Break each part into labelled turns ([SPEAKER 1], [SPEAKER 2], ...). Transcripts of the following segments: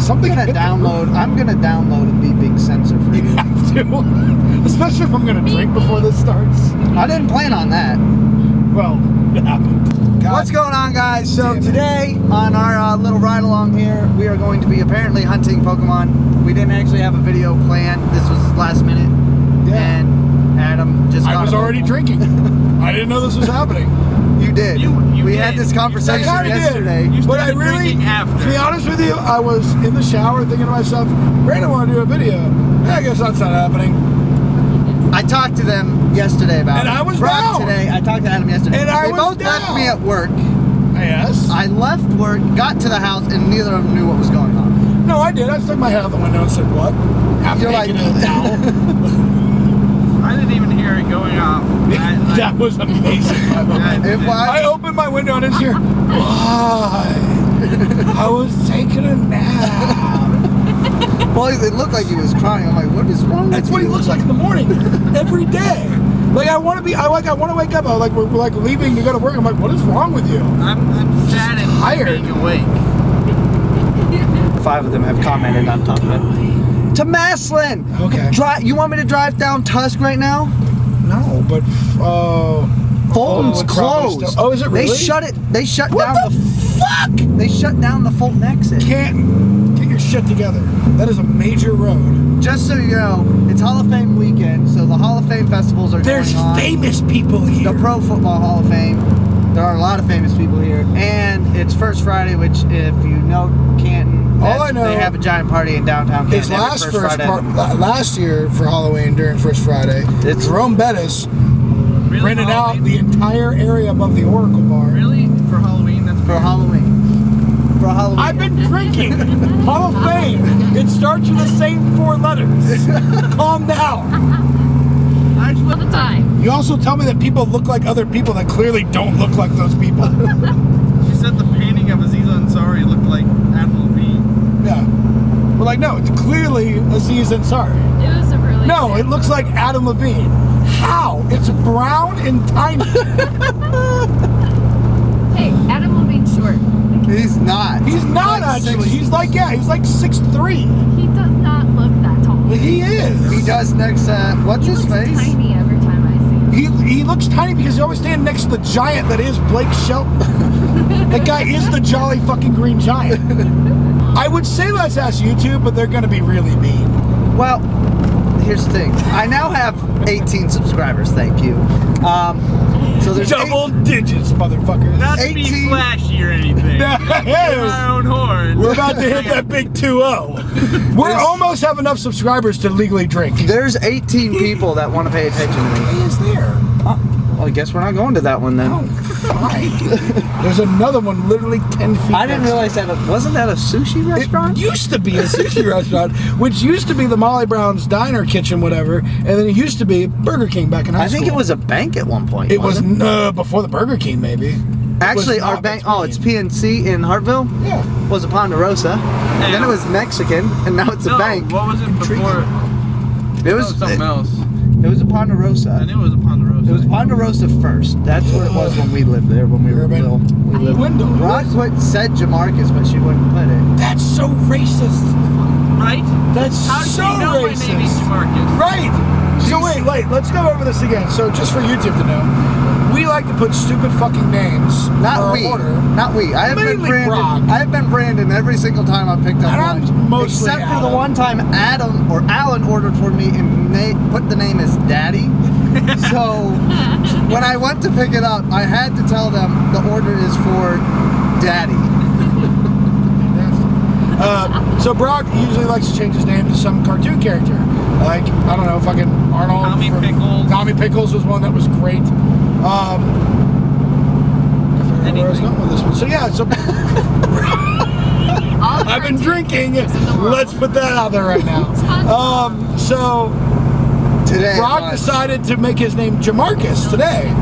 [SPEAKER 1] something.
[SPEAKER 2] I'm gonna download a beeping sensor for
[SPEAKER 1] You
[SPEAKER 2] you.
[SPEAKER 1] have to, especially if I'm gonna drink before this starts.
[SPEAKER 2] I didn't plan on that.
[SPEAKER 1] Well, it happened. God.
[SPEAKER 2] What's going on, guys? So
[SPEAKER 1] Damn it.
[SPEAKER 2] today on our little ride along here, we are going to be apparently hunting Pokemon. We didn't actually have a video planned. This was last minute.
[SPEAKER 1] Yeah.
[SPEAKER 2] And Adam just.
[SPEAKER 1] I was already drinking. I didn't know this was happening.
[SPEAKER 2] You did. We had this conversation
[SPEAKER 1] I kinda
[SPEAKER 2] yesterday.
[SPEAKER 1] did. But I really,
[SPEAKER 3] after.
[SPEAKER 1] to be honest with you, I was in the shower thinking to myself, Brandon want to do a video. I guess that's not happening.
[SPEAKER 2] I talked to them yesterday about
[SPEAKER 1] And
[SPEAKER 2] it.
[SPEAKER 1] I was
[SPEAKER 2] Brock
[SPEAKER 1] down.
[SPEAKER 2] today. I talked to Adam yesterday.
[SPEAKER 1] And I
[SPEAKER 2] they
[SPEAKER 1] was
[SPEAKER 2] both
[SPEAKER 1] down.
[SPEAKER 2] left me at work.
[SPEAKER 1] Yes.
[SPEAKER 2] I left work, got to the house, and neither of them knew what was going on.
[SPEAKER 1] No, I did. I stuck my head out the window and said, what? After
[SPEAKER 2] You're like,
[SPEAKER 1] taking a towel.
[SPEAKER 3] I didn't even hear it going off.
[SPEAKER 1] That was amazing. By the way.
[SPEAKER 2] If
[SPEAKER 1] I opened my window and it's here. Why? I was taking a nap.
[SPEAKER 2] Well, it looked like he was crying. I'm like, what is wrong
[SPEAKER 1] That's
[SPEAKER 2] with
[SPEAKER 1] what
[SPEAKER 2] you?
[SPEAKER 1] he looks like in the morning, every day. Like I want to wake up. We're like leaving to go to work. I'm like, what is wrong with you?
[SPEAKER 3] I'm sad and
[SPEAKER 1] tired.
[SPEAKER 3] being awake.
[SPEAKER 2] 5 of them have commented on top of it. To Maslin!
[SPEAKER 1] Okay.
[SPEAKER 2] You want me to drive down Tusk right now?
[SPEAKER 1] No, but
[SPEAKER 2] Fulton's
[SPEAKER 1] would probably
[SPEAKER 2] closed.
[SPEAKER 1] still- oh, is it really?
[SPEAKER 2] They shut
[SPEAKER 1] What
[SPEAKER 2] down
[SPEAKER 1] the fuck?
[SPEAKER 2] They shut down the Fulton exit.
[SPEAKER 1] Can't get your shit together. That is a major road.
[SPEAKER 2] Just so you know, it's Hall of Fame weekend, so the Hall of Fame festivals are
[SPEAKER 1] There's
[SPEAKER 2] going on.
[SPEAKER 1] famous people here.
[SPEAKER 2] The Pro Football Hall of Fame. There are a lot of famous people here, and it's First Friday, which, if you know Canton,
[SPEAKER 1] all I know
[SPEAKER 2] they have a giant party in downtown Canton.
[SPEAKER 1] His last
[SPEAKER 2] Friday.
[SPEAKER 1] last year for Halloween during First Friday,
[SPEAKER 2] It's-
[SPEAKER 1] Jerome Bettis
[SPEAKER 3] Really?
[SPEAKER 1] rented out
[SPEAKER 3] Halloween?
[SPEAKER 1] the entire area above the Oracle Bar.
[SPEAKER 3] Really? For Halloween? That's
[SPEAKER 2] For Halloween. For Halloween.
[SPEAKER 1] I've been drinking. Hall of Fame. It starts with the same 4 letters. Calm down.
[SPEAKER 4] All the time.
[SPEAKER 1] You also tell me that people look like other people that clearly don't look like those people.
[SPEAKER 3] She said the painting of Aziz Ansari looked like Adam Levine.
[SPEAKER 1] Yeah. We're like, no, it's clearly Aziz Ansari.
[SPEAKER 4] It was a really
[SPEAKER 1] No, it looks like Adam Levine. How? It's brown and tiny.
[SPEAKER 4] Hey, Adam Levine's short.
[SPEAKER 2] He's not.
[SPEAKER 1] He's not
[SPEAKER 2] like
[SPEAKER 1] actually.
[SPEAKER 2] 6'.
[SPEAKER 1] He's like 6'3".
[SPEAKER 4] He does not look that tall.
[SPEAKER 1] Well, he is.
[SPEAKER 2] He does next what's
[SPEAKER 4] He
[SPEAKER 2] his
[SPEAKER 4] looks
[SPEAKER 2] face?
[SPEAKER 4] tiny every time I see him.
[SPEAKER 1] He looks tiny because he always stands next to the giant that is Blake Shelton. That guy is the jolly fucking green giant. I would say let's ask YouTube, but they're gonna be really mean.
[SPEAKER 2] Well, here's the thing. I now have 18 subscribers, thank you. So there's
[SPEAKER 1] Double digits, motherfuckers.
[SPEAKER 3] Not to be
[SPEAKER 2] 18.
[SPEAKER 3] flashy or anything. My own horn.
[SPEAKER 1] We're about to hit that big 2-0. We're almost have enough subscribers to legally drink.
[SPEAKER 2] There's 18 people that want to pay attention to me.
[SPEAKER 1] He is there.
[SPEAKER 2] Well, I guess we're not going to that one then.
[SPEAKER 1] Oh, fine. There's another one literally 10 feet.
[SPEAKER 2] I didn't realize that. Wasn't that a sushi restaurant?
[SPEAKER 1] It used to be a sushi restaurant, which used to be the Molly Brown's Diner Kitchen, whatever, and then it used to be Burger King back in high
[SPEAKER 2] I
[SPEAKER 1] school.
[SPEAKER 2] think it was a bank at one point.
[SPEAKER 1] It was
[SPEAKER 2] wasn't
[SPEAKER 1] before the Burger King, maybe.
[SPEAKER 2] Actually,
[SPEAKER 1] It was
[SPEAKER 2] our
[SPEAKER 1] not
[SPEAKER 2] bank.
[SPEAKER 1] between.
[SPEAKER 2] Oh, it's PNC in Hartville.
[SPEAKER 1] Yeah.
[SPEAKER 2] Was a Ponderosa. And then it was Mexican, and now it's a bank.
[SPEAKER 3] What was it before?
[SPEAKER 2] It was
[SPEAKER 3] something else.
[SPEAKER 2] It was a Ponderosa.
[SPEAKER 3] I knew it was a Ponderosa.
[SPEAKER 2] It was Ponderosa first. That's what it was when we lived there, when we were
[SPEAKER 1] Urban.
[SPEAKER 2] little. We lived.
[SPEAKER 1] Window.
[SPEAKER 2] Rock said Jamarcus, but she wouldn't put it.
[SPEAKER 1] That's so racist.
[SPEAKER 3] Right?
[SPEAKER 1] That's
[SPEAKER 3] How did
[SPEAKER 1] so
[SPEAKER 3] you know
[SPEAKER 1] racist.
[SPEAKER 3] my name is Marcus?
[SPEAKER 1] Right. So wait, let's go over this again. So just for YouTube to know, we like to put stupid fucking names for
[SPEAKER 2] Not
[SPEAKER 1] our
[SPEAKER 2] we.
[SPEAKER 1] order.
[SPEAKER 2] Not we. I have been
[SPEAKER 1] Mainly
[SPEAKER 2] Brandon.
[SPEAKER 1] Brock.
[SPEAKER 2] I have been Brandon every single time I picked up
[SPEAKER 1] And I'm
[SPEAKER 2] lunch.
[SPEAKER 1] mostly
[SPEAKER 2] Except for the
[SPEAKER 1] Adam.
[SPEAKER 2] one time Adam or Alan ordered for me and put the name as Daddy. So when I went to pick it up, I had to tell them the order is for Daddy.
[SPEAKER 1] So Brock usually likes to change his name to some cartoon character. Like, I don't know, fucking Arnold.
[SPEAKER 3] Tommy Pickles.
[SPEAKER 1] Tommy Pickles was one that was great. I forgot where I was going with this one. So yeah, so
[SPEAKER 4] All
[SPEAKER 1] I've been
[SPEAKER 4] cartoon
[SPEAKER 1] drinking.
[SPEAKER 4] characters in the world.
[SPEAKER 1] Let's put that out there right now. So
[SPEAKER 2] Today.
[SPEAKER 1] Brock decided to make his name Jamarcus today.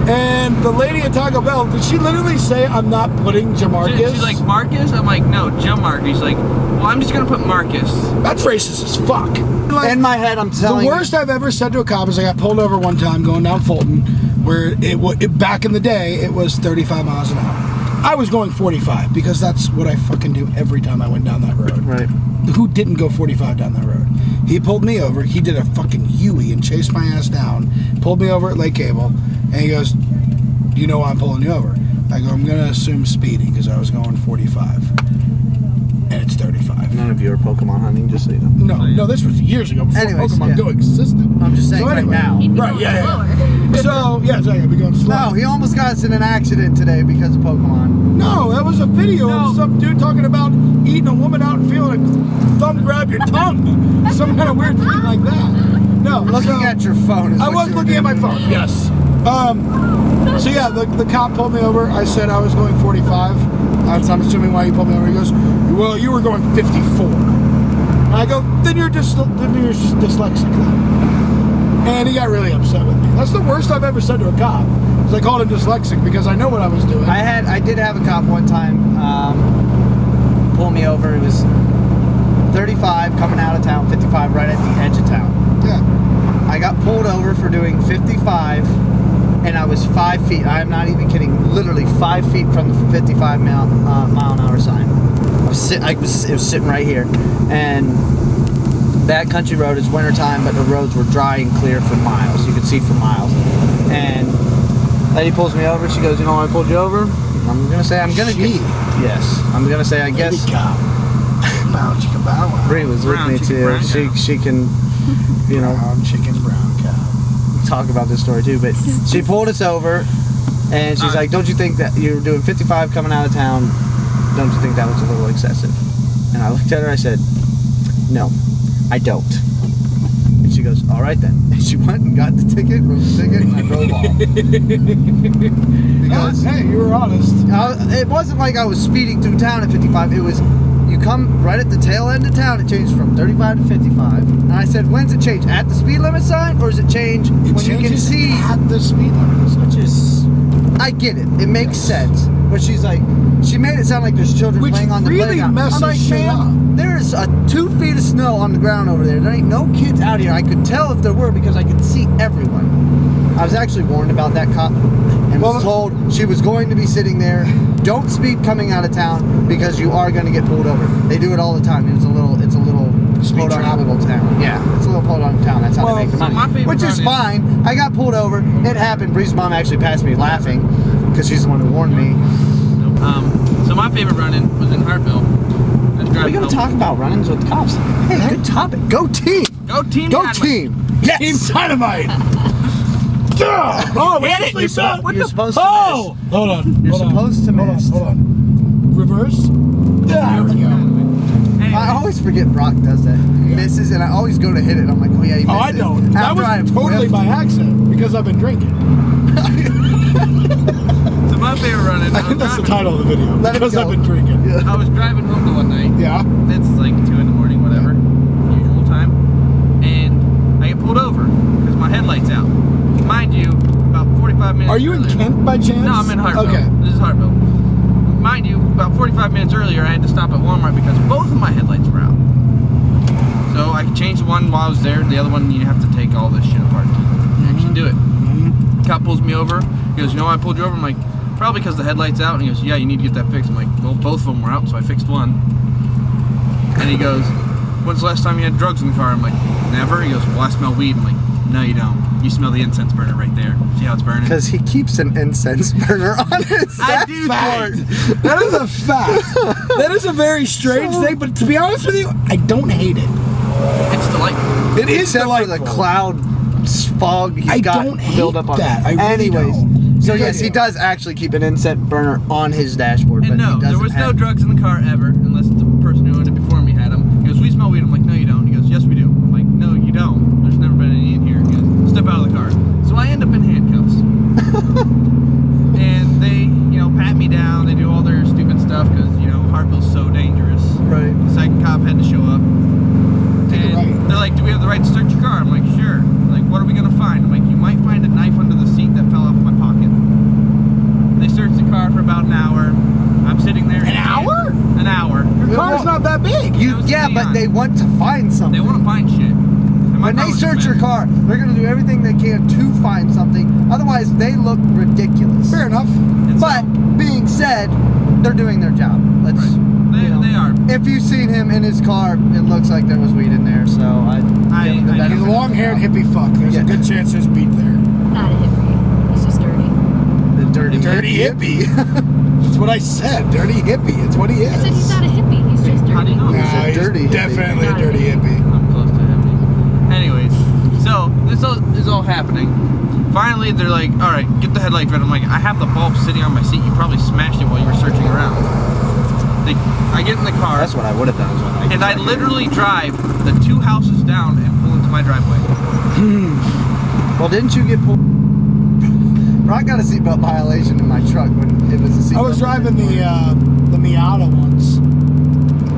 [SPEAKER 1] And the lady at Taco Bell, did she literally say, I'm not putting Jamarcus?
[SPEAKER 3] She's like, Marcus? I'm like, no, Jamarcus. She's like, well, I'm just going to put Marcus.
[SPEAKER 1] That's racist as fuck. Like,
[SPEAKER 2] In my head, I'm telling
[SPEAKER 1] the worst I've ever said to a cop is I got pulled over one time going down Fulton, where it back in the day it was 35 miles an hour. I was going 45 because that's what I fucking do every time I went down that road.
[SPEAKER 2] Right.
[SPEAKER 1] Who didn't go 45 down that road? He pulled me over. He did a fucking U-E and chased my ass down. Pulled me over at Lake Cable, and he goes, "You know why I'm pulling you over?" I go, "I'm gonna assume speeding because I was going 45, and it's 35."
[SPEAKER 2] None of you are Pokemon hunting, just so you know.
[SPEAKER 1] No, this was years ago before
[SPEAKER 2] Anyways,
[SPEAKER 1] Pokemon
[SPEAKER 2] yeah.
[SPEAKER 1] Go existed.
[SPEAKER 2] I'm just saying right now.
[SPEAKER 4] He'd be
[SPEAKER 1] Right,
[SPEAKER 4] going
[SPEAKER 1] yeah.
[SPEAKER 4] slower.
[SPEAKER 1] So yeah, so I'd be going slow.
[SPEAKER 2] No, he almost got us in an accident today because of Pokemon.
[SPEAKER 1] No, that was a video of some dude talking about eating a woman out and feeling a thumb grab your tongue. Some kind of weird thing like that. No,
[SPEAKER 2] Looking at your phone. Is
[SPEAKER 1] I
[SPEAKER 2] what
[SPEAKER 1] was
[SPEAKER 2] you were
[SPEAKER 1] looking at my
[SPEAKER 2] doing.
[SPEAKER 1] phone, yes. So yeah, the cop pulled me over. I said I was going 45. I'm assuming why he pulled me over. He goes, "Well, you were going 54." And I go, then you're just dyslexic then. And he got really upset with me. That's the worst I've ever said to a cop. Is I called him dyslexic because I know what I was doing.
[SPEAKER 2] I did have a cop one time pull me over. It was 35 coming out of town, 55 right at the edge of town.
[SPEAKER 1] Yeah.
[SPEAKER 2] I got pulled over for doing 55, and I was 5 feet. I am not even kidding. Literally 5 feet from the 55 mile an hour sign. It was sitting right here, and that country road is wintertime, but the roads were dry and clear for miles. You could see for miles. And lady pulls me over. She goes, "You know why I pulled you over?" I'm gonna say I'm gonna. Yes, I'm gonna say I guess.
[SPEAKER 1] Baby cop. Bow chicka bow wow.
[SPEAKER 2] Bree was with
[SPEAKER 3] Brown
[SPEAKER 2] me
[SPEAKER 3] chicken,
[SPEAKER 2] too.
[SPEAKER 3] brown cow.
[SPEAKER 2] She can, you know,
[SPEAKER 1] Brown chicken, brown cow.
[SPEAKER 2] talk about this story too. But she pulled us over, and she's like, "Don't you think that you're doing 55 coming out of town? Don't you think that was a little excessive?" And I looked at her. I said, "No, I don't." And she goes, "All right then." And she went and got the ticket, wrote the ticket, and I drove off. Because
[SPEAKER 1] Hey, you were honest.
[SPEAKER 2] it wasn't like I was speeding through town at 55. It was, you come right at the tail end of town, it changed from 35 to 55. And I said, "When's it change? At the speed limit sign, or does it change when you can
[SPEAKER 1] changes
[SPEAKER 2] see?"
[SPEAKER 1] at the speed limit.
[SPEAKER 2] Which is, I get it. It makes sense. But she's like, she made it sound like there's children
[SPEAKER 1] Which
[SPEAKER 2] playing on the
[SPEAKER 1] really
[SPEAKER 2] playground.
[SPEAKER 1] messes
[SPEAKER 2] I'm like,
[SPEAKER 1] shit
[SPEAKER 2] "Ma'am, there's 2 feet of snow on the ground over there. There ain't no kids out here." I could tell if there were because I could see everyone. I was actually warned about that cop and was told she was going to be sitting there. Don't speed coming out of town because you are going to get pulled over. They do it all the time. It's a little
[SPEAKER 1] Speed
[SPEAKER 2] podunk
[SPEAKER 1] trap.
[SPEAKER 2] little town. Yeah, it's a little podunk town. That's how
[SPEAKER 1] Well,
[SPEAKER 2] they make the
[SPEAKER 3] so
[SPEAKER 2] money.
[SPEAKER 3] my favorite
[SPEAKER 2] Which is
[SPEAKER 3] part is-
[SPEAKER 2] fine. I got pulled over. It happened. Bree's mom actually passed me laughing because she's the one who warned me.
[SPEAKER 3] So my favorite run-in was in Hartville. I was
[SPEAKER 2] Are we
[SPEAKER 3] driving
[SPEAKER 2] going to
[SPEAKER 3] home.
[SPEAKER 2] talk about run-ins with cops? Hey, good topic. Go team.
[SPEAKER 3] Go team!
[SPEAKER 2] Go
[SPEAKER 3] Dynamite.
[SPEAKER 2] team.
[SPEAKER 1] Team Dynamite. Yeah. Oh, we
[SPEAKER 3] Hit it.
[SPEAKER 1] actually
[SPEAKER 3] You're
[SPEAKER 1] saw-
[SPEAKER 2] You're supposed to
[SPEAKER 1] Oh, hold on.
[SPEAKER 2] You're
[SPEAKER 1] hold on,
[SPEAKER 2] supposed to
[SPEAKER 1] hold on,
[SPEAKER 2] miss.
[SPEAKER 1] Hold on. Reverse. There we go.
[SPEAKER 3] Hey,
[SPEAKER 2] I always forget Brock does that. He misses, and I always go to hit it. I'm like, "Oh yeah, he missed
[SPEAKER 1] Oh, I
[SPEAKER 2] it."
[SPEAKER 1] don't. That
[SPEAKER 2] After
[SPEAKER 1] was
[SPEAKER 2] I have
[SPEAKER 1] totally
[SPEAKER 2] whiffed.
[SPEAKER 1] by accident because I've been drinking.
[SPEAKER 3] so my favorite run-in.
[SPEAKER 1] I think that's the title of the video.
[SPEAKER 2] Let it
[SPEAKER 1] Because
[SPEAKER 2] go.
[SPEAKER 1] I've been drinking.
[SPEAKER 2] Yeah.
[SPEAKER 3] I was driving home the one night.
[SPEAKER 1] Yeah.
[SPEAKER 3] It's like 2 in the morning, whatever, usual time, and I get pulled over because my headlight's out. Mind you, about 45 minutes.
[SPEAKER 1] Are you in
[SPEAKER 3] earlier-
[SPEAKER 1] Kent by chance?
[SPEAKER 3] No, I'm in Hartville.
[SPEAKER 1] Okay.
[SPEAKER 3] This is Hartville. Mind you, about 45 minutes earlier, I had to stop at Walmart because both of my headlights were out. So I could change the one while I was there. The other one, you have to take all this shit apart to actually do it. Cop pulls me over. He goes, "You know why I pulled you over?" I'm like, "Probably because the headlight's out." And he goes, "Yeah, you need to get that fixed." I'm like, "Well, both of them were out, so I fixed one." And he goes, "When's the last time you had drugs in the car?" I'm like, "Never." He goes, "Well, I smell weed." I'm like, "No, you don't. You smell the incense burner right there. See how it's burning?"
[SPEAKER 2] Because he keeps an incense burner on his
[SPEAKER 3] I do
[SPEAKER 1] Fact.
[SPEAKER 2] dashboard.
[SPEAKER 1] That is a fact. That is a very strange thing, but to be honest with you, I don't hate it.
[SPEAKER 3] It's delightful.
[SPEAKER 1] It is
[SPEAKER 2] Except for the
[SPEAKER 1] delightful.
[SPEAKER 2] cloud fog he's
[SPEAKER 1] I
[SPEAKER 2] got
[SPEAKER 1] don't hate
[SPEAKER 2] built up on
[SPEAKER 1] that.
[SPEAKER 2] it.
[SPEAKER 1] I really
[SPEAKER 2] Anyways,
[SPEAKER 1] don't.
[SPEAKER 2] so
[SPEAKER 1] Good
[SPEAKER 2] yes, he
[SPEAKER 1] idea.
[SPEAKER 2] does actually keep an incense burner on his dashboard.
[SPEAKER 3] And
[SPEAKER 2] but
[SPEAKER 3] no,
[SPEAKER 2] he
[SPEAKER 3] there
[SPEAKER 2] doesn't
[SPEAKER 3] was no
[SPEAKER 2] have-
[SPEAKER 3] drugs in the car ever, unless the person who owned it before me had them. He goes, "We smell weed." I'm like, "No, you don't." He goes, "Yes, we do." I'm like, "No, you don't. There's never been any in here." He goes, "Step out of the car." So I end up in handcuffs. And they, pat me down. They do all their stupid stuff because, Hartville's so dangerous.
[SPEAKER 2] Right.
[SPEAKER 3] The second cop had to show up.
[SPEAKER 1] Take it
[SPEAKER 3] And
[SPEAKER 1] right.
[SPEAKER 3] they're like, "Do we have the right to search your car?" I'm like, "Sure." Like, "What are we gonna find?" I'm like, "You might find a knife under the seat that fell off my pocket." They searched the car for about an hour. I'm sitting there.
[SPEAKER 1] An hour?
[SPEAKER 3] An hour.
[SPEAKER 1] Your car's not that big.
[SPEAKER 2] Yeah, but they want to find something.
[SPEAKER 3] They want to find shit. I
[SPEAKER 2] When they
[SPEAKER 3] phone was
[SPEAKER 2] search your
[SPEAKER 3] mad.
[SPEAKER 2] car, they're gonna do everything they can to find something. Otherwise, they look ridiculous.
[SPEAKER 1] Fair enough.
[SPEAKER 3] And so-
[SPEAKER 2] But being said, they're doing their job. Let's.
[SPEAKER 3] They,
[SPEAKER 2] you know,
[SPEAKER 3] they are.
[SPEAKER 2] If you've seen him in his car, it looks like there was weed in there. So I give him the
[SPEAKER 3] I
[SPEAKER 1] He's
[SPEAKER 2] benefit
[SPEAKER 1] a
[SPEAKER 2] of the
[SPEAKER 1] long-haired
[SPEAKER 2] doubt.
[SPEAKER 1] hippie fuck. There's
[SPEAKER 2] Yeah.
[SPEAKER 1] a good chance there's beat there.
[SPEAKER 4] Not a hippie. He's just dirty.
[SPEAKER 2] The dirty
[SPEAKER 1] Dirty hippie. That's what I said. Dirty hippie. It's what he
[SPEAKER 4] I said he's
[SPEAKER 1] is.
[SPEAKER 4] not a hippie. He's just dirty.
[SPEAKER 3] How do you know?
[SPEAKER 1] Nah,
[SPEAKER 2] He's a
[SPEAKER 1] he's
[SPEAKER 2] dirty hippie.
[SPEAKER 1] definitely a
[SPEAKER 4] Not a
[SPEAKER 1] dirty hippie.
[SPEAKER 3] I'm close to him. Anyways, so this is all happening. Finally, they're like, all right, get the headlight red. I'm like, I have the bulb sitting on my seat. You probably smashed it while you were searching around. I get in the car,
[SPEAKER 2] That's what I would have done.
[SPEAKER 3] and I literally drive the 2 houses down and pull into my driveway.
[SPEAKER 2] Well, didn't you get pulled? Bro, I got a seatbelt violation in my truck when it was a seatbelt.
[SPEAKER 1] I was driving the Miata once,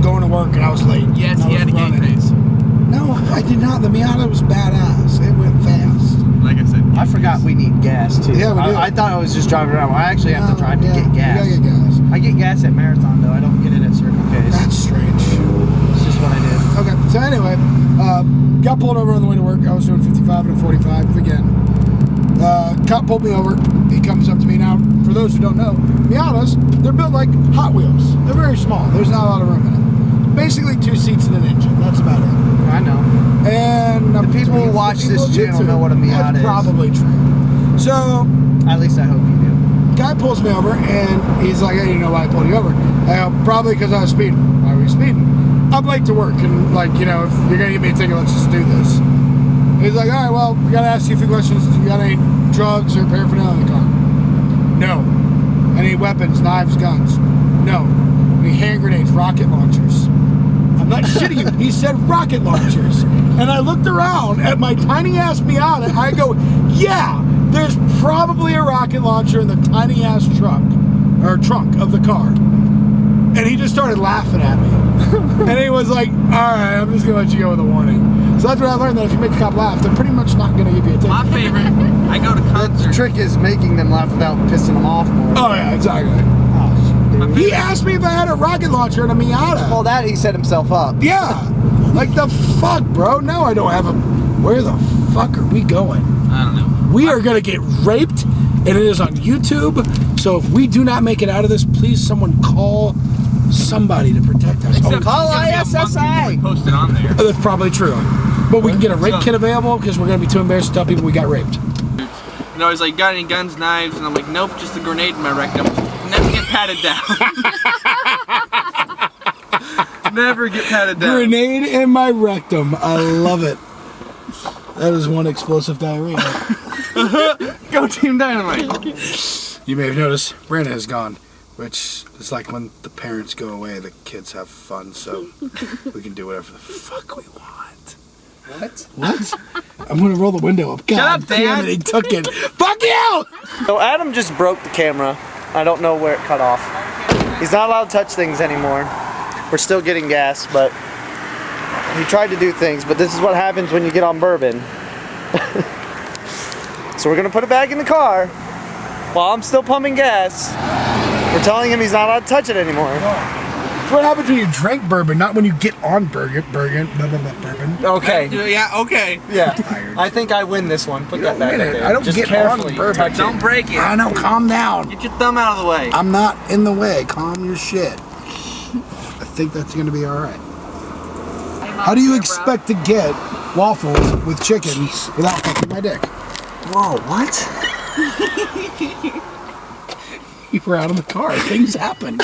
[SPEAKER 1] going to work, and I was late.
[SPEAKER 3] Yes,
[SPEAKER 1] And I
[SPEAKER 3] he
[SPEAKER 1] was
[SPEAKER 3] had a gay
[SPEAKER 1] running.
[SPEAKER 3] face.
[SPEAKER 1] No, I did not. The Miata was badass. It went fast.
[SPEAKER 3] Like I said,
[SPEAKER 2] I forgot we need gas too.
[SPEAKER 1] Yeah, we do.
[SPEAKER 2] I thought I was just driving around. I actually have to drive to
[SPEAKER 1] Yeah,
[SPEAKER 2] get gas.
[SPEAKER 1] You gotta get gas.
[SPEAKER 2] I get gas at Marathon though. I don't get it at Circle K.
[SPEAKER 1] That's strange.
[SPEAKER 2] It's just what I did.
[SPEAKER 1] Okay, so anyway, got pulled over on the way to work. I was doing 55 and a 45 again. Cop pulled me over. He comes up to me. Now, for those who don't know, Miatas, they're built like Hot Wheels. They're very small. There's not a lot of room in them. Basically 2 seats and an engine. That's about it.
[SPEAKER 2] I know.
[SPEAKER 1] And
[SPEAKER 2] The people who watch this channel know what a Miata
[SPEAKER 1] That's
[SPEAKER 2] is.
[SPEAKER 1] probably true. So,
[SPEAKER 2] At least I hope you do.
[SPEAKER 1] guy pulls me over and he's like, hey, you know why I pulled you over? I go, probably because I was speeding. Why were you speeding? I'm late to work, and like, you know, if you're gonna give me a ticket, let's just do this. He's like, all right, well, we gotta ask you a few questions. You got any drugs or paraphernalia in the car? No. Any weapons, knives, guns? No. Any hand grenades, rocket launchers? I'm not shitting you. He said rocket launchers. And I looked around at my tiny ass Miata. I go, yeah, there's probably a rocket launcher in the tiny ass trunk of the car. And he just started laughing at me. And he was like, all right, I'm just gonna let you go with a warning. So that's what I learned, that if you make a cop laugh, they're pretty much not gonna give you a ticket.
[SPEAKER 3] my favorite, I go to
[SPEAKER 2] The
[SPEAKER 3] concerts.
[SPEAKER 2] trick is making them laugh without pissing them off more.
[SPEAKER 1] Oh yeah, exactly.
[SPEAKER 2] Oh, dude.
[SPEAKER 1] He asked me if I had a rocket launcher in a Miata.
[SPEAKER 2] Well, that he set himself up.
[SPEAKER 1] Yeah. Like the fuck, bro? No, I don't have a... Where the fuck are we going?
[SPEAKER 3] I don't know.
[SPEAKER 1] We are gonna get raped, and it is on YouTube. So if we do not make it out of this, please someone call somebody to protect us.
[SPEAKER 3] Except
[SPEAKER 2] call
[SPEAKER 3] it's gonna be a month
[SPEAKER 2] ISSI.
[SPEAKER 3] before we post it on there.
[SPEAKER 1] Oh, that's probably true. But we can get a rape
[SPEAKER 3] So-
[SPEAKER 1] kit available because we're gonna be too embarrassed to tell people we got raped.
[SPEAKER 3] And I was like, got any guns, knives? And I'm like, nope, just a grenade in my rectum. Never get patted down. Never get patted down.
[SPEAKER 1] Grenade in my rectum. I love it. That is one explosive diarrhea.
[SPEAKER 3] Go Team Dynamite.
[SPEAKER 1] You may have noticed Brandon is gone, which is like when the parents go away, the kids have fun, so we can do whatever the fuck we want. What? I'm gonna roll the window up. God
[SPEAKER 3] Shut up,
[SPEAKER 1] damn
[SPEAKER 3] Dad.
[SPEAKER 1] it, he took it. Fuck you!
[SPEAKER 2] So Adam just broke the camera. I don't know where it cut off. He's not allowed to touch things anymore. We're still getting gas, but he tried to do things, but this is what happens when you get on bourbon. So we're gonna put it back in the car while I'm still pumping gas. We're telling him he's not allowed to touch it anymore.
[SPEAKER 1] That's what happens when you drink bourbon, not when you get on bourbon.
[SPEAKER 2] Okay.
[SPEAKER 3] Yeah, okay.
[SPEAKER 2] Yeah. I think I win this one. Put
[SPEAKER 1] You
[SPEAKER 2] that
[SPEAKER 1] don't
[SPEAKER 2] back
[SPEAKER 1] win
[SPEAKER 2] up
[SPEAKER 1] it.
[SPEAKER 2] there.
[SPEAKER 1] I don't
[SPEAKER 2] Just
[SPEAKER 1] get
[SPEAKER 2] carefully
[SPEAKER 1] on bourbon.
[SPEAKER 2] touch it.
[SPEAKER 3] Don't break it.
[SPEAKER 1] I know, calm down.
[SPEAKER 3] Get your thumb out of the way.
[SPEAKER 1] I'm not in the way. Calm your shit. I think that's gonna be alright. How do you expect to get waffles with chicken without fucking my dick?
[SPEAKER 2] Whoa, what?
[SPEAKER 1] You were out of the car. Things happen.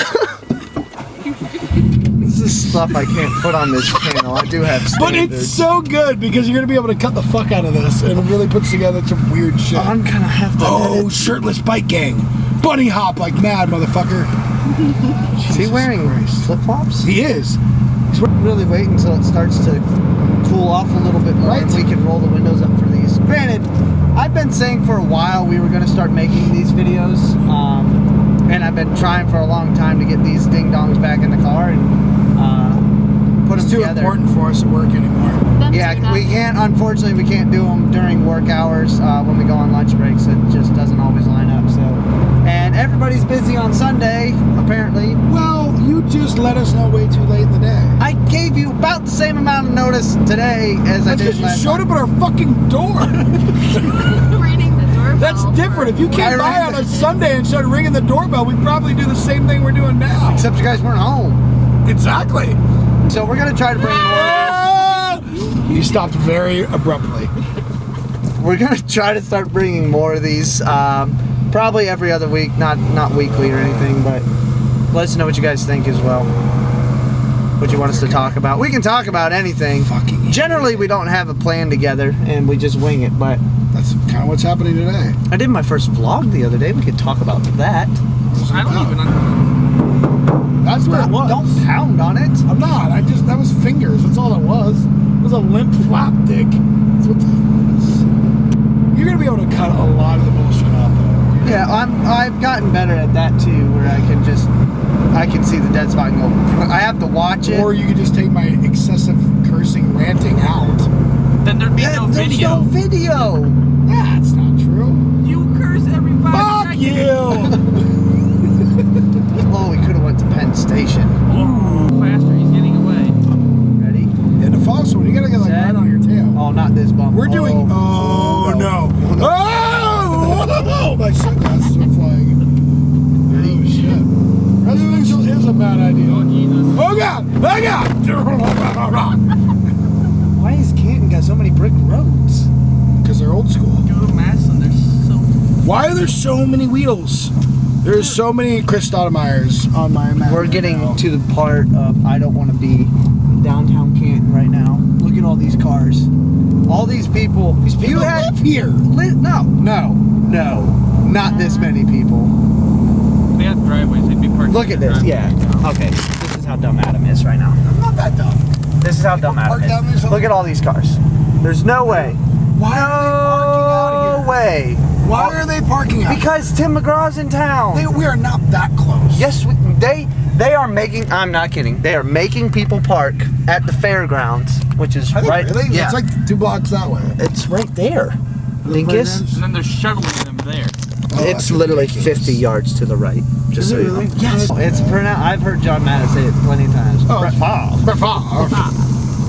[SPEAKER 2] This is stuff I can't put on this channel. I do have
[SPEAKER 1] But
[SPEAKER 2] standards.
[SPEAKER 1] it's so good because you're gonna be able to cut the fuck out of this, and it really puts together some weird shit.
[SPEAKER 2] I'm gonna have to
[SPEAKER 1] Oh,
[SPEAKER 2] edit.
[SPEAKER 1] shirtless bike gang, bunny hop like mad, motherfucker.
[SPEAKER 2] Is he wearing flip-flops?
[SPEAKER 1] He is.
[SPEAKER 2] Really wait until it starts to cool off a little bit more,
[SPEAKER 1] Right.
[SPEAKER 2] and we can roll the windows up for these. Granted, I've been saying for a while we were going to start making these videos, and I've been trying for a long time to get these ding-dongs back in the car and put
[SPEAKER 1] It's
[SPEAKER 2] them
[SPEAKER 1] too
[SPEAKER 2] together.
[SPEAKER 1] important for us at work anymore.
[SPEAKER 4] Them two
[SPEAKER 2] Yeah,
[SPEAKER 4] nuts.
[SPEAKER 2] we can't, unfortunately, we can't do them during work hours when we go on lunch breaks. It just doesn't always line up, so. And everybody's busy on Sunday, apparently.
[SPEAKER 1] Well, you just let us know way too late in the day.
[SPEAKER 2] I gave you about the same amount of notice today as I
[SPEAKER 1] That's
[SPEAKER 2] did
[SPEAKER 1] because you
[SPEAKER 2] last
[SPEAKER 1] showed up at our fucking door.
[SPEAKER 4] Ringing the doorbell.
[SPEAKER 1] That's different. If you came by on a Sunday and started ringing the doorbell, we'd probably do the same thing we're doing now.
[SPEAKER 2] Except you guys weren't home.
[SPEAKER 1] Exactly.
[SPEAKER 2] So we're going to try to bring more.
[SPEAKER 1] You stopped very abruptly.
[SPEAKER 2] We're going to try to start bringing more of these. Probably every other week, not weekly or anything, but let us know what you guys think as well. What you want us to talk about. We can talk about anything.
[SPEAKER 1] Fucking
[SPEAKER 2] Generally, we don't have a plan together and we just wing it, but
[SPEAKER 1] That's kind of what's happening today.
[SPEAKER 2] I did my first vlog the other day. We could talk about that.
[SPEAKER 3] I don't even.
[SPEAKER 1] That's what it was.
[SPEAKER 2] Don't pound on it.
[SPEAKER 1] I'm not. That was fingers. That's all it was. It was a limp flap dick. That's what that was. You're gonna be able to cut a lot of the bullshit out though.
[SPEAKER 2] Yeah, I've gotten better at that too, where I can see the dead spot and go. I have to watch it.
[SPEAKER 1] Or you could just take my excessive cursing, ranting out.
[SPEAKER 3] Then there'd be no
[SPEAKER 2] There's
[SPEAKER 3] video.
[SPEAKER 2] no video.
[SPEAKER 1] That's not true.
[SPEAKER 3] You curse every 5
[SPEAKER 1] Fuck
[SPEAKER 3] seconds.
[SPEAKER 1] you!
[SPEAKER 2] Oh, we could have went to Penn Station.
[SPEAKER 3] Ooh, faster, he's getting away.
[SPEAKER 2] Ready?
[SPEAKER 1] Yeah, the false one, you gotta get like
[SPEAKER 2] Set.
[SPEAKER 1] right on your tail.
[SPEAKER 2] Oh, not this bump.
[SPEAKER 1] We're doing. Oh, no! Oh! My sunglasses are flying. Oh shit! Residential is a bad idea.
[SPEAKER 3] Oh, Jesus.
[SPEAKER 1] Oh god! Oh god!
[SPEAKER 2] Why has Canton got so many brick roads?
[SPEAKER 1] Because they're old school.
[SPEAKER 3] Go to Madison, there's so.
[SPEAKER 1] Why are there so many wheels? There's so many Chris Stoudemire's on my map.
[SPEAKER 2] We're
[SPEAKER 1] right
[SPEAKER 2] getting
[SPEAKER 1] now.
[SPEAKER 2] to the part of I don't want to be in downtown Canton right now. Look at all these cars. All these people.
[SPEAKER 1] These people live here.
[SPEAKER 2] No, not this many people.
[SPEAKER 3] They got driveways, they'd be parked.
[SPEAKER 2] Look at this. Yeah. Okay. This is how dumb Adam is right now.
[SPEAKER 1] I'm not that dumb.
[SPEAKER 2] This is how dumb
[SPEAKER 1] park down
[SPEAKER 2] Adam
[SPEAKER 1] there
[SPEAKER 2] is.
[SPEAKER 1] so-
[SPEAKER 2] Look at all these cars. There's no way.
[SPEAKER 1] Why are they parking out
[SPEAKER 2] No
[SPEAKER 1] here?
[SPEAKER 2] way.
[SPEAKER 1] Why are they parking out?
[SPEAKER 2] Because Tim McGraw's in town.
[SPEAKER 1] we are not that close.
[SPEAKER 2] Yes, they are making. I'm not kidding. They are making people park at the fairgrounds, which is
[SPEAKER 1] I think
[SPEAKER 2] right.
[SPEAKER 1] really?
[SPEAKER 2] Yeah,
[SPEAKER 1] It's like 2 blocks that way.
[SPEAKER 2] it's right there. Dingus.
[SPEAKER 3] And then they're shuttling them there.
[SPEAKER 1] Oh,
[SPEAKER 2] It's
[SPEAKER 1] that's
[SPEAKER 2] literally
[SPEAKER 1] ridiculous.
[SPEAKER 2] 50 yards to the right. Just
[SPEAKER 1] Is
[SPEAKER 2] so
[SPEAKER 1] it
[SPEAKER 2] you know.
[SPEAKER 1] really?
[SPEAKER 2] Yes. It's pronounced. I've heard John Mattis say it plenty of times.
[SPEAKER 1] Oh,
[SPEAKER 2] Brett Favre.
[SPEAKER 1] Brett Favre.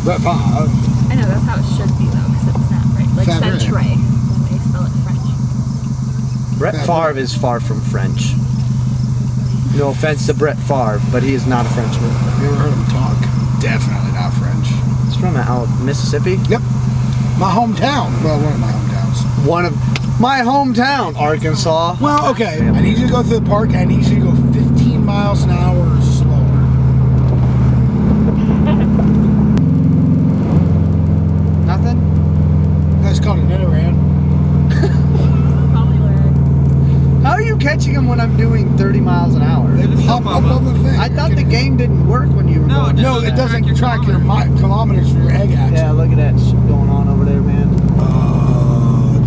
[SPEAKER 1] Brett Favre.
[SPEAKER 4] I know, that's how it should be though, because it's not right. Like
[SPEAKER 1] Favre.
[SPEAKER 4] Centre, when they spell it French.
[SPEAKER 2] Brett Favre is far from French. No offense to Brett Favre, but he is not a Frenchman.
[SPEAKER 1] You ever heard him talk? Definitely not French.
[SPEAKER 2] He's from Mississippi.
[SPEAKER 1] Yep. My hometown. Well, one of my hometowns.
[SPEAKER 2] One of my hometown, Arkansas.
[SPEAKER 1] Well, okay. I need you to go through the park. I need you to go 15 miles an hour or slower.
[SPEAKER 2] Nothing.
[SPEAKER 1] You guys caught an Itaran.
[SPEAKER 4] Probably learn.
[SPEAKER 2] How are you catching them when I'm doing 30 miles an hour?
[SPEAKER 1] They pop up on the thing.
[SPEAKER 2] I thought the game didn't work when you were
[SPEAKER 3] No,
[SPEAKER 2] going.
[SPEAKER 3] it
[SPEAKER 1] No, it doesn't track your kilometers for your egg action.
[SPEAKER 2] Yeah, look at that shit going on over there, man.
[SPEAKER 1] Oh,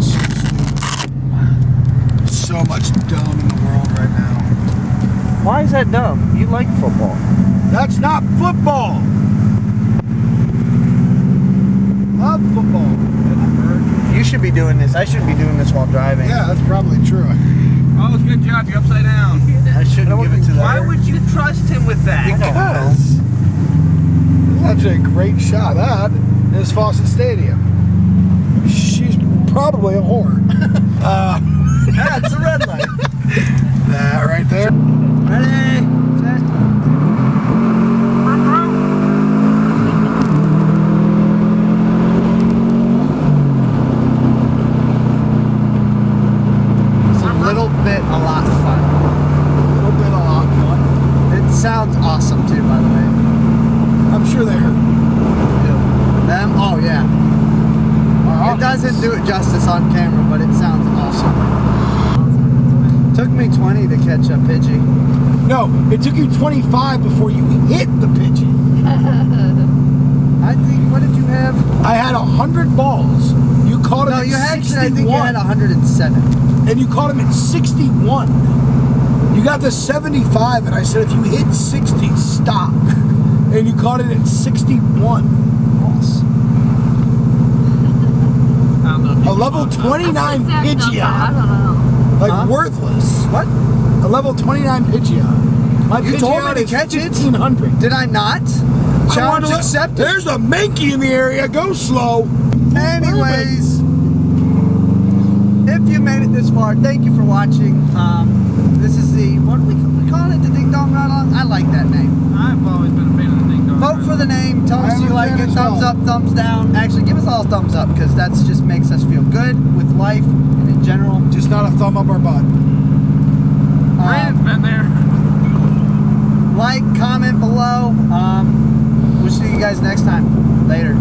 [SPEAKER 1] it's so much dumb in the world right now.
[SPEAKER 2] Why is that dumb? You like football.
[SPEAKER 1] That's not football. Love football.
[SPEAKER 2] You should be doing this. I shouldn't be doing this while driving.
[SPEAKER 1] Yeah, that's probably true.
[SPEAKER 3] Oh, it's a good job, you're upside down.
[SPEAKER 2] I shouldn't give it to that.
[SPEAKER 3] Why would you trust him with that?
[SPEAKER 1] Because that's a great shot. That is Fawcett Stadium. She's probably a whore.
[SPEAKER 2] That's a red light.
[SPEAKER 1] That right there.
[SPEAKER 2] Ready? Set. It's a little bit a lot of fun.
[SPEAKER 1] A little bit, a lot of fun.
[SPEAKER 2] It sounds awesome too, by the way.
[SPEAKER 1] I'm sure they heard.
[SPEAKER 2] Them? Oh yeah. It doesn't do it justice on camera, but it sounds awesome. Took me 20 to catch a Pidgey.
[SPEAKER 1] No, it took you 25 before you hit the pigeon.
[SPEAKER 2] I think, what did you have?
[SPEAKER 1] I had 100 balls. You caught him
[SPEAKER 2] No,
[SPEAKER 1] at
[SPEAKER 2] you had,
[SPEAKER 1] 61.
[SPEAKER 2] I think you had 107.
[SPEAKER 1] And you caught him at 61. You got to 75, and I said, if you hit 60, stop. And you caught it at 61.
[SPEAKER 2] Boss.
[SPEAKER 3] I don't know.
[SPEAKER 1] A level 29
[SPEAKER 4] That's exact number. I
[SPEAKER 1] Pidgeot.
[SPEAKER 4] don't know.
[SPEAKER 1] Like,
[SPEAKER 2] Huh?
[SPEAKER 1] worthless.
[SPEAKER 2] What?
[SPEAKER 1] a level 29 Pidgeot. My
[SPEAKER 2] You told me
[SPEAKER 1] Pidgeot
[SPEAKER 2] to
[SPEAKER 1] is
[SPEAKER 2] catch it.
[SPEAKER 1] 1500.
[SPEAKER 2] Did I not?
[SPEAKER 1] I
[SPEAKER 2] Challenge
[SPEAKER 1] wanted to-
[SPEAKER 2] accepted.
[SPEAKER 1] There's a Mankey in the area. Go slow.
[SPEAKER 2] Anyways, if you made it this far, thank you for watching. This is the, what do we call it? The Ding Dong Ride Along? I like that name.
[SPEAKER 3] I've always been a fan of the Ding Dong.
[SPEAKER 2] Vote for the name. Tell us
[SPEAKER 1] I'm
[SPEAKER 2] you
[SPEAKER 1] a
[SPEAKER 2] like
[SPEAKER 1] fan
[SPEAKER 2] it.
[SPEAKER 1] as
[SPEAKER 2] Thumbs
[SPEAKER 1] well.
[SPEAKER 2] up, thumbs down. Actually, give us all a thumbs up because that just makes us feel good with life and in general.
[SPEAKER 1] Just not a thumb up our butt.
[SPEAKER 3] Brandon's been there.
[SPEAKER 2] Like, comment below. We'll see you guys next time. Later.